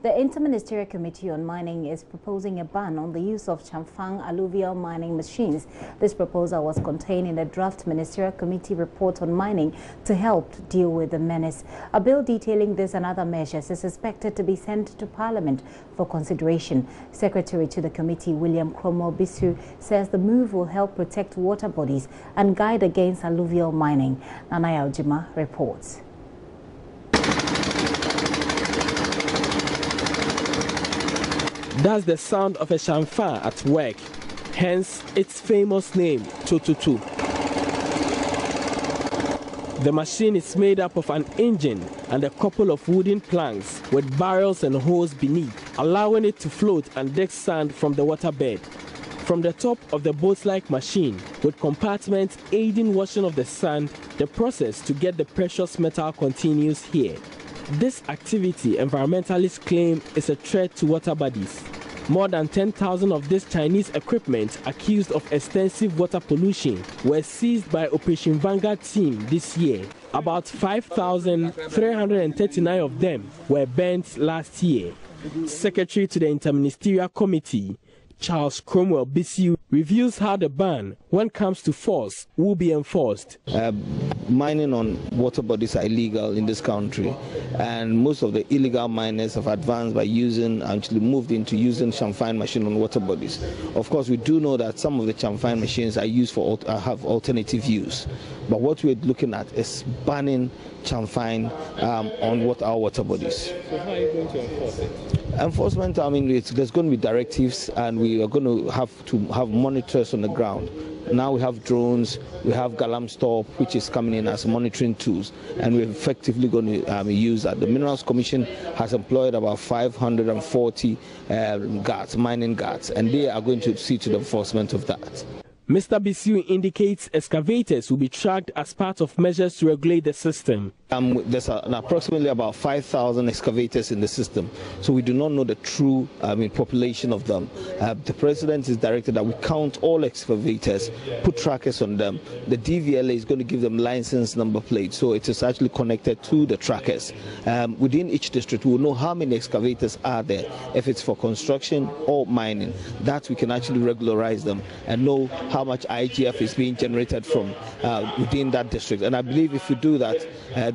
The Interministerial Committee on Mining is proposing a ban on the use of Chamfang alluvial mining machines. This proposal was contained in the draft Ministerial Committee report on mining to help deal with the menace. A bill detailing this and other measures is expected to be sent to Parliament for consideration. Secretary to the committee, William Bisu, says the move will help protect water bodies and guide against alluvial mining. Nanaya Ojima reports. That's the sound of a chamfang at work, hence its famous name, Tututu. The machine is made up of an engine and a couple of wooden planks with barrels and holes beneath, allowing it to float and dig sand from the waterbed. From the top of the boat-like machine, with compartments aiding washing of the sand, the process to get the precious metal continues here. This activity, environmentalists claim, is a threat to water bodies. More than 10,000 of this Chinese equipment accused of extensive water pollution were seized by Operation Vanguard team this year. About 5,339 of them were burnt last year. Secretary to the Interministerial Committee, Charles Cromwell BCU, reviews how the ban, when it comes to force, will be enforced. Mining on water bodies are illegal in this country, and most of the illegal miners have advanced by moved into using chamfang machine on water bodies. Of course, we do know that some of the chamfang machines are used for have alternative use, but what we're looking at is banning chamfang on our water bodies. So how are you going to enforce it? Enforcement, I mean, there's going to be directives, and we are going to have monitors on the ground. Now we have drones, we have Galam Stop, which is coming in as monitoring tools, and we're effectively going to use that. The Minerals Commission has employed about 540 guards, mining guards, and they are going to see to the enforcement of that. Mr. Bisu indicates excavators will be tracked as part of measures to regulate the system. There's approximately about 5,000 excavators in the system, so we do not know the true population of them. The President is directed that we count all excavators, put trackers on them. The DVLA is going to give them license number plates, so it is actually connected to the trackers. Within each district, we will know how many excavators are there, if it's for construction or mining. That we can actually regularize them and know how much IGF is being generated from within that district. And I believe if we do that,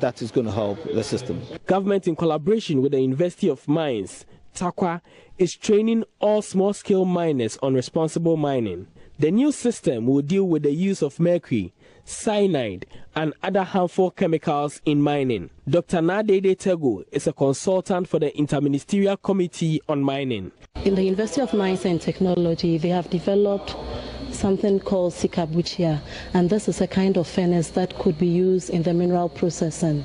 that is going to help the system. Government, in collaboration with the University of Mines, Takwa, is training all small-scale miners on responsible mining. The new system will deal with the use of mercury, cyanide, and other harmful chemicals in mining. Dr. Nadede Tego is a consultant for the Interministerial Committee on Mining. In the University of Mines and Technology, they have developed something called sikabuchia, and this is a kind of furnace that could be used in the mineral processing.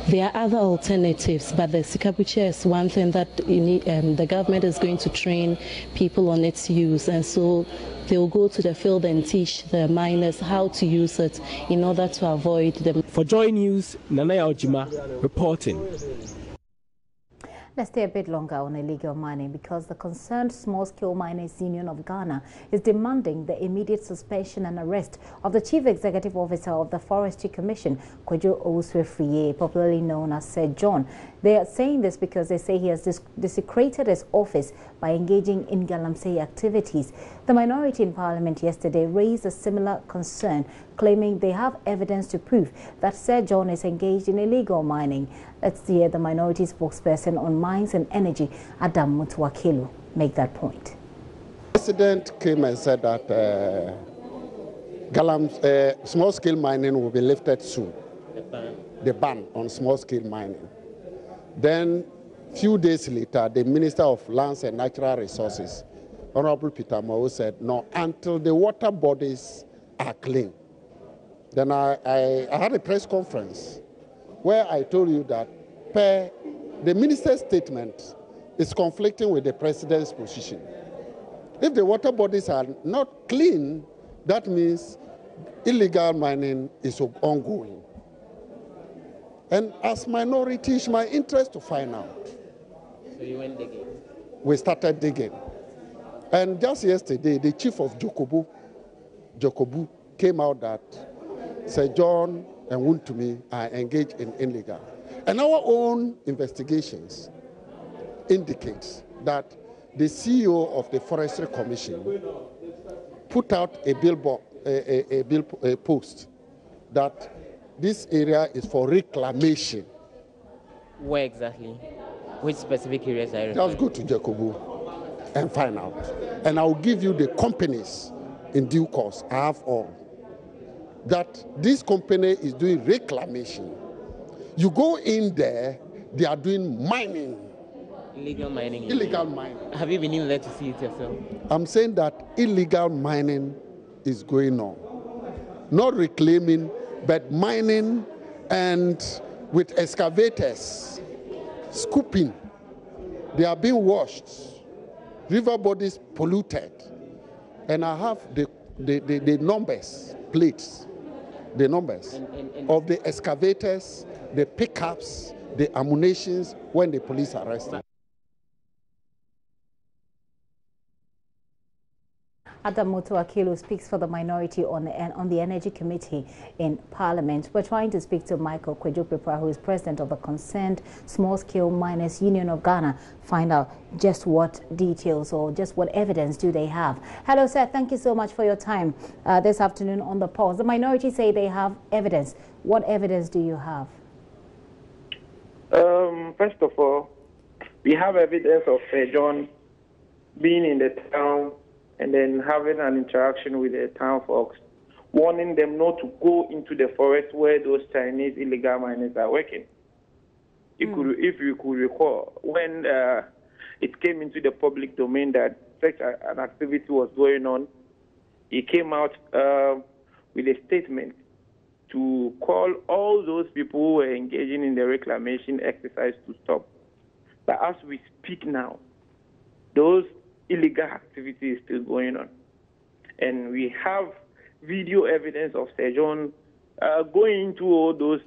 There are other alternatives, but the sikabuchia is one thing that the government is going to train people on its use, and so they will go to the field and teach the miners how to use it in order to avoid them. For JoyNews, Nanaya Ojima reporting. Let's stay a bit longer on illegal mining because the concerned Small-Scale Miners Union of Ghana is demanding the immediate suspension and arrest of the Chief Executive Officer of the Forestry Commission, Kojo Owusu-Afriyie, popularly known as Sir John. They are saying this because they say he has desecrated his office by engaging in galamsey activities. The minority in Parliament yesterday raised a similar concern, claiming they have evidence to prove that Sir John is engaged in illegal mining. Let's hear the minority spokesperson on Mines and Energy, Adam Mutuakelu, make that point. The President came and said that small-scale mining will be lifted soon. The ban on small-scale mining. Then, few days later, the Minister of Lands and Natural Resources, Honorable Peter Moe, said, no, until the water bodies are clean. Then I had a press conference where I told you that the minister's statement is conflicting with the president's position. If the water bodies are not clean, that means illegal mining is ongoing. And as minority, it's my interest to find out. So you went digging? We started digging. And just yesterday, the chief of Jokobu came out that Sir John and Wuntumi are engaged in illegal. And our own investigations indicates that the CEO of the Forestry Commission put out a billboard, a post that this area is for reclamation. Where exactly? Which specific areas are you Just go to Jacobu and find out. And I'll give you the companies in due course. I have all. That this company is doing reclamation. You go in there, they are doing mining. Illegal mining. Illegal mining. Have you been in there to see it yourself? I'm saying that illegal mining is going on. Not reclaiming, but mining, and with excavators, scooping. They are being washed. River bodies polluted. And I have the numbers, plates, the numbers of the excavators, the pickups, the ammunitions when the police arrested. Adam Mutuakilu speaks for the minority on the Energy Committee in Parliament. We're trying to speak to Michael Kweju-Prepra, who is president of the Concerned Small-Scale Miners Union of Ghana, find out just what details or just what evidence do they have. Hello, sir. Thank you so much for your time this afternoon on the pulse. The minority say they have evidence. What evidence do you have? First of all, we have evidence of John being in the town and then having an interaction with the town folks, warning them not to go into the forest where those Chinese illegal miners are working. If you could recall, when it came into the public domain that such an activity was going on, he came out with a statement to call all those people who were engaging in the reclamation exercise to stop. But as we speak now, those illegal activity is still going on. And we have video evidence of Sejon going into all those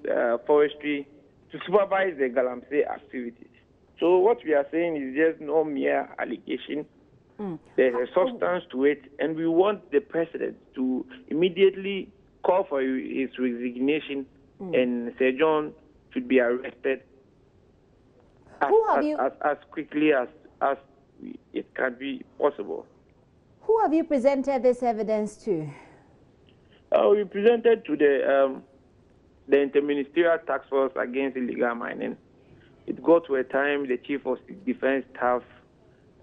forestry to supervise the Galamsey activities. So what we are saying is just no mere allegation. There's a substance to it, and we want the president to immediately call for his resignation, and Sejon should be arrested as quickly as it can be possible. Who have you presented this evidence to? We presented to the Interministerial Task Force Against Illegal Mining. It got to a time the Chief of Defense Staff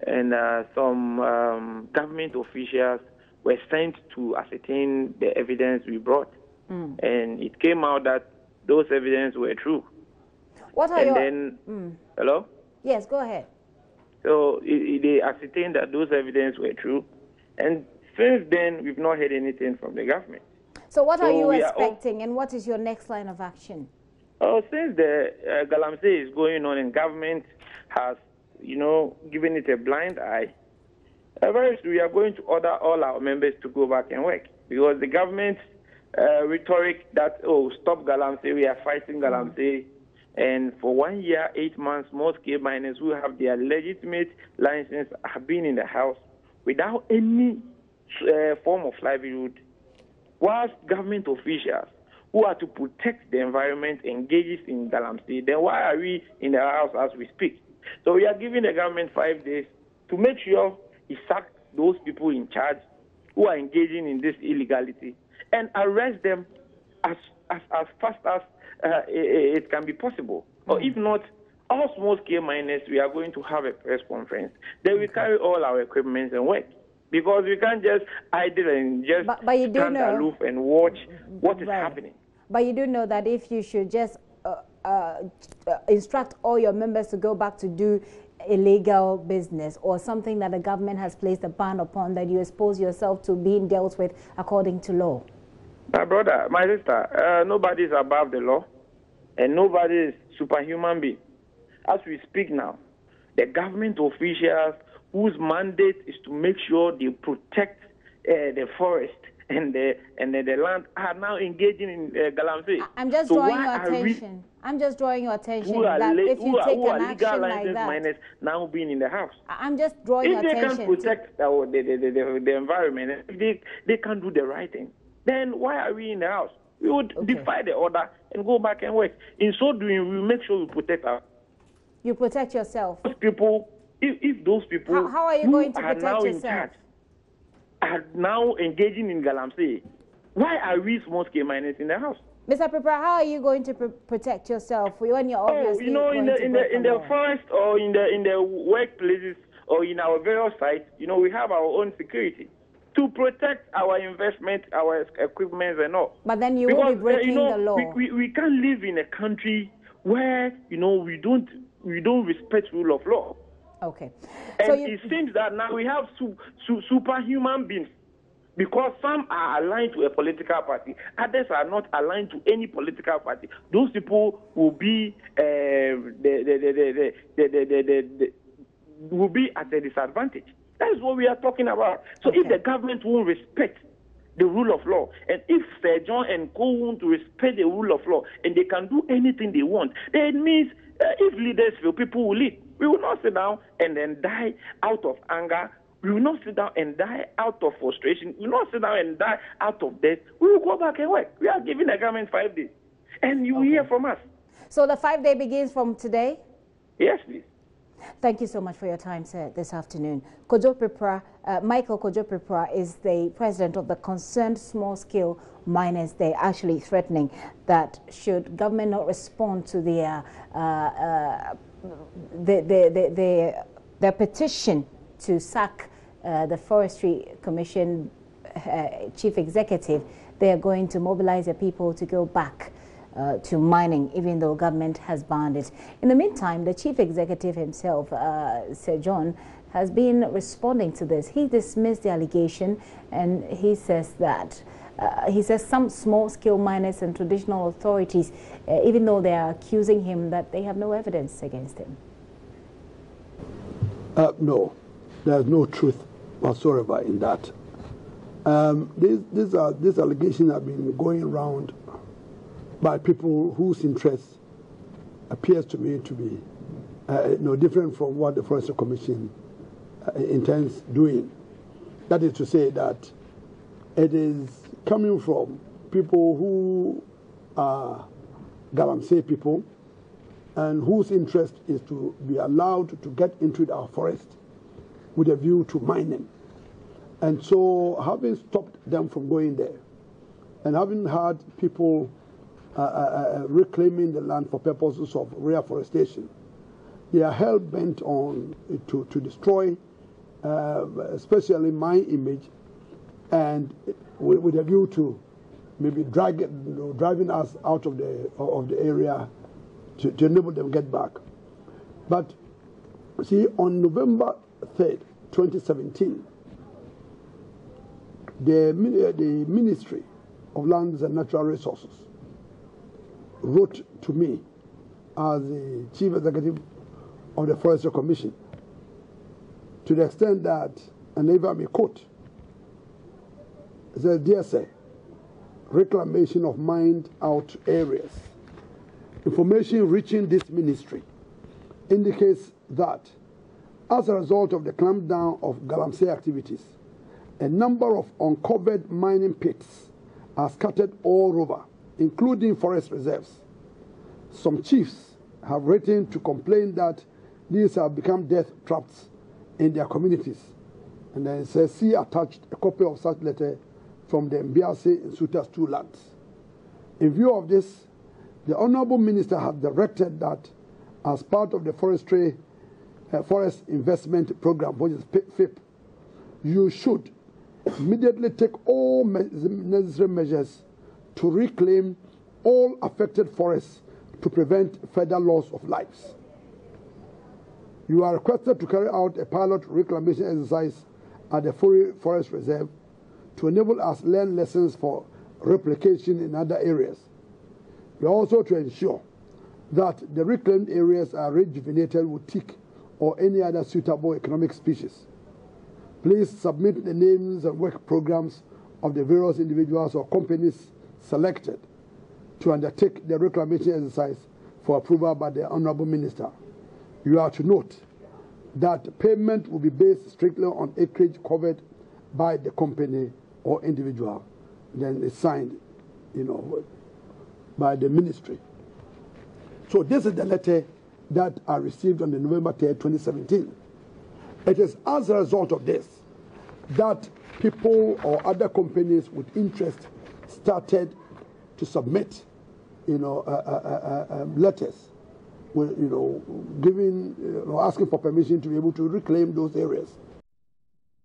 and some government officials were sent to ascertain the evidence we brought. And it came out that those evidence were true. What are Hello? Yes, go ahead. So they ascertained that those evidence were true. And since then, we've not heard anything from the government. So what are you expecting, and what is your next line of action? Since the Galamsey is going on and government has, given it a blind eye, very soon we are going to order all our members to go back and work. Because the government's rhetoric that, stop Galamsey, we are fighting Galamsey, and for 1 year, 8 months, small-scale miners who have their legitimate license have been in the house without any form of livelihood, whilst government officials who are to protect the environment engages in Galamsey, then why are we in the house as we speak? So we are giving the government 5 days to make sure he sacks those people in charge who are engaging in this illegality and arrest them as fast as it can be possible. Or if not, all small-scale miners, we are going to have a press conference. Then we carry all our equipment and work. Because we can't just idle and just stand aloof and watch what is happening. But you do know that if you should just instruct all your members to go back to do illegal business or something that the government has placed a ban upon, that you expose yourself to being dealt with according to law. My brother, my sister, nobody is above the law and nobody is superhuman being. As we speak now, the government officials whose mandate is to make sure they protect the forest and the land are now engaging in Galamsey. I'm just drawing your attention. I'm just drawing your attention that if you take an action like that, miners now being in the house. I'm just drawing your attention. If they can protect the environment, if they can do the right thing, then why are we in the house? We would defy the order and go back and work. In so doing, we will make sure we protect our. You protect yourself. People if those people how are you who going to are protect now in yourself? charge are now engaging in galamsey, why are we small-scale miners in the house? Mr. Prepra, how are you going to protect yourself when you're obviously in the forest or in the workplaces or in our various sites, we have our own security to protect our investment, our equipment and all. But then you will be breaking the law. We can't live in a country where we don't respect rule of law. Okay. And so it seems that now we have superhuman beings, because some are aligned to a political party, others are not aligned to any political party. Those people will be will be at a disadvantage. That is what we are talking about. So if the government won't respect the rule of law, and if Sir John and co want to respect the rule of law, and they can do anything they want, then it means if leaders feel, people will lead. We will not sit down and then die out of anger. We will not sit down and die out of frustration. We will not sit down and die out of death. We will go back and work. We are giving the government 5 days. And you will hear from us. So the 5-day begins from today? Yes, please. Thank you so much for your time, sir, this afternoon. Kojo Prepra, Michael Kojo Prepra is the president of the Concerned Small-Scale Miners. They're actually threatening that should government not respond to their petition to sack the Forestry Commission chief executive, they are going to mobilize the people to go back to mining, even though government has banned it. In the meantime, the chief executive himself, Sir John, has been responding to this. He dismissed the allegation, and he says that some small-scale miners and traditional authorities, even though they are accusing him, that they have no evidence against him. No, there's no truth whatsoever in that. These allegations have been going around by people whose interest appears to me to be no different from what the Forestry Commission intends doing. That is to say that it is coming from people who are galamsey people and whose interest is to be allowed to get into our forest with a view to mining. And so having stopped them from going there and having had people reclaiming the land for purposes of reforestation, they are hell-bent on to destroy especially my image, and with a view to maybe driving us out of the area to enable them get back. But see, on November 3rd, 2017, the Ministry of Lands and Natural Resources wrote to me as the Chief Executive of the Forestry Commission, to the extent that, and if I may quote, it says, "Dear Sir, reclamation of mined out areas. Information reaching this ministry indicates that as a result of the clampdown of galamsey activities, a number of uncovered mining pits are scattered all over, including forest reserves. Some chiefs have written to complain that these have become death traps in their communities." And then it says, "See attached a copy of such letter from the Mbiase and Sutas 2 lands. In view of this, the Honorable Minister has directed that as part of the Forest Investment Program, which is FIP, you should immediately take all necessary measures to reclaim all affected forests to prevent further loss of lives. You are requested to carry out a pilot reclamation exercise at the Furi Forest Reserve to enable us learn lessons for replication in other areas. We are also to ensure that the reclaimed areas are rejuvenated with teak or any other suitable economic species. Please submit the names and work programs of the various individuals or companies selected to undertake the reclamation exercise for approval by the Honorable Minister. You are to note that payment will be based strictly on acreage covered by the company or individual." Then it's signed, by the ministry. So this is the letter that I received on the November 3rd, 2017. It is as a result of this that people or other companies with interest started to submit, letters, with, giving, asking for permission to be able to reclaim those areas.